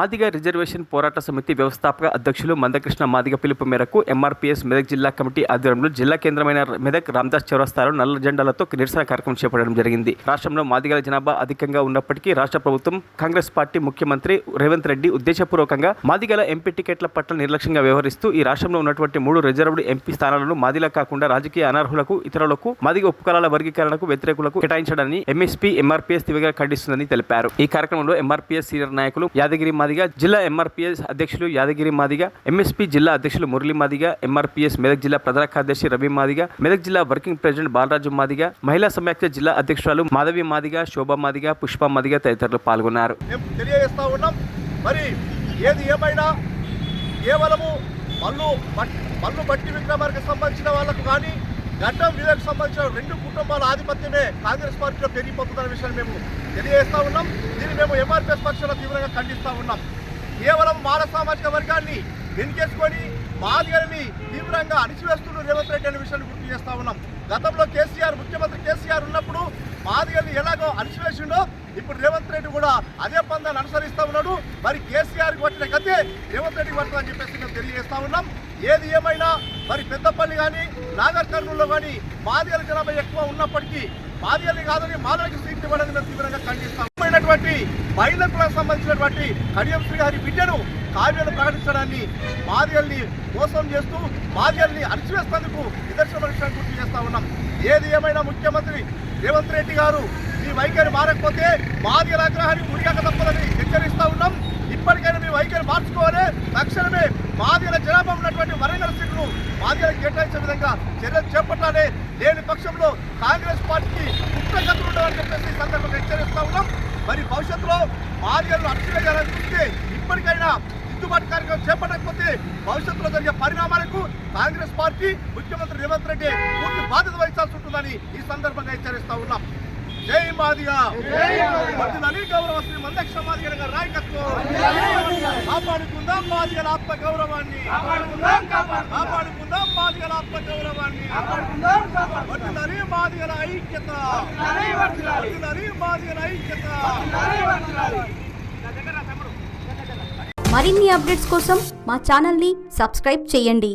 Madiga reservation పోరాట సమితి వ్యవస్థాపక అధ్యక్షులు మందకృష్ణ మాదిగ పిలుపు మేరకు ఎంఆర్పీఎస్ మెదక్ జిల్లా కమిటీ ఆధ్వర్యంలో జిల్లా కేంద్రమైన మెదక్ రామదాస్ చౌరస్తాలో నల్ల జెండాలతో నిరసన కార్యక్రమం చేపట్టడం జరిగింది. రాష్ట్రంలో మాదిగల జనాభా అధికంగా ఉన్నప్పటికీ రాష్ట్ర ప్రభుత్వం కాంగ్రెస్ పార్టీ ముఖ్యమంత్రి రేవంత్ రెడ్డి ఉద్దేశపూర్వకంగా మాదిగల ఎంపీ టికెట్ల పట్ల నిర్లక్ష్యంగా వ్యవహరిస్తూ ఈ రాష్ట్రంలో ఉన్నటువంటి 3 రిజర్వ్డ్ ఎంపీ స్థానాలను మాదిగల కాకుండా రాజకీయ అనర్హులకు, ఇతరులకు, మాదిగ ఉపకులాల వర్గీకరణకు వ్యతిరేకులకు కేటాయించడాన్ని ఎంఎస్పీ ఎంఆర్పీఎస్ తీవ్రంగా ఖండిస్తుందని తెలిపారు. ఈ కార్యక్రమంలో ఎంఆర్పీఎస్ సీనియర్ నాయకులు యాదగిరి మాదిగ, జిల్లా ఎంఆర్పీఎస్ అధ్యక్షులు యాదగిరి మాదిగ, ఎంఎస్పీ జిల్లా అధ్యక్షులు మురళీ మాదిగ, ఎంఆర్పీఎస్ మెదక్ జిల్లా ప్రధాన కార్యదర్శి రవి మాదిగ, మెదక్ జిల్లా వర్కింగ్ ప్రెసిడెంట్ బాలరాజు మాదిగ, మహిళా సమాఖ్య జిల్లా అధ్యక్షురాలు మాధవి మాదిగ, శోభా మాదిగ, పుష్ప మాదిగ తదితరులు పాల్గొన్నారు. మరి ఏది ఏమైనా కేవలము మల్లు బట్టి విక్రమార్కి సంబంధించిన వాళ్ళకు కానీ గడ్డం వీళ్ళకు సంబంధించిన 2 కుటుంబాల ఆధిపత్యమే కాంగ్రెస్ పార్టీలో పెరిగిపోతుందనే విషయాన్ని మేము తెలియజేస్తా ఉన్నాం. దీన్ని మేము ఎంఆర్పీఎస్ పక్షాన తీవ్రంగా ఖండిస్తా ఉన్నాం. కేవలం మాల సామాజిక వర్గాన్ని వెనుకేసుకొని మాదిగలని తీవ్రంగా అణిచివేస్తున్న రేవంత్ రెడ్డి అనే విషయాన్ని గుర్తు చేస్తా ఉన్నాం. గతంలో ముఖ్యమంత్రి కేసీఆర్ ఉన్నప్పుడు మాదిగల్ని ఎలాగో అణిచివేసిండో ఇప్పుడు రేవంత్ రెడ్డి కూడా అదే పందాన్ని అనుసరిస్తూ ఉన్నాడు. మరి కేసీఆర్కి వచ్చిన గతే రేవంత్ రెడ్డికి పడుతుందని చెప్పేసి మేము తెలియజేస్తా ఉన్నాం. ఏది ఏమైనా మరి పెద్దపల్లి కానీ నాగర్ కర్నూలులో కానీ మాదిగల జనాభా ఎక్కువ ఉన్నప్పటికీ మాదిగల్ని కాదని మాదిగలకి సీట్లు ఇవ్వడానికి మేము తీవ్రంగా ఖండిస్తాం. మహిళలకు సంబంధించినటువంటి కడియం శ్రీహరి బిడ్డను కావ్యాలు ప్రకటించడాన్ని మాదిగల్ని మోసం చేస్తూ మాదిగల్ని అణిచివేసేందుకు నిదర్శన విషయాన్ని గుర్తు చేస్తా ఉన్నాం. ఏది ఏమైనా ముఖ్యమంత్రి రేవంత్ రెడ్డి గారు మీ వైఖరి మారకపోతే మాదిగల ఆగ్రహానికి ఉరియాక తప్పదని హెచ్చరిస్తా ఉన్నాం. ఇప్పటికైనా మీ వైఖరి మార్చుకోవాలి. తక్షణమే మాదిగల జనాభా ఉన్నటువంటి వరంగల్ సీట్లు మాదిగలకు కేటాయించే విధంగా చర్యలు చేపట్టాలి. లేని పక్షంలో కాంగ్రెస్ పార్టీకి పుట్టగతులు ఉండాలని చెప్పేసి ఈ సందర్భంగా హెచ్చరిస్తా ఉన్నాం. మరి భవిష్యత్తులో మాదిగలను అణచివేయాలని చూస్తే ఇప్పటికైనా దిద్దుబాటు కార్యక్రమం చేపట్టకపోతే భవిష్యత్తులో జరిగే పరిణామాలకు కాంగ్రెస్ పార్టీ ముఖ్యమంత్రి రేవంత్ రెడ్డి పూర్తి బాధ్యత వహించాల్సి ఉంటుందని ఈ సందర్భంగా హెచ్చరిస్తా ఉన్నాం. జై మాదిగ, గౌరవ శ్రీ మందకృష్ణ మాదిగ గారి నాయకత్వం. కాపాడుకుందాం మాదిగల ఆత్మ గౌరవాన్ని, కాపాడుకుందాం మాదిగల ఆత్మ గౌరవాన్ని. వర్ధిల్లాలి మాదిగల ఐక్యత, వర్ధిల్లాలి మాదిగల ఐక్యత. మరిన్ని అప్డేట్స్ కోసం మా ఛానల్ని సబ్స్క్రైబ్ చేయండి.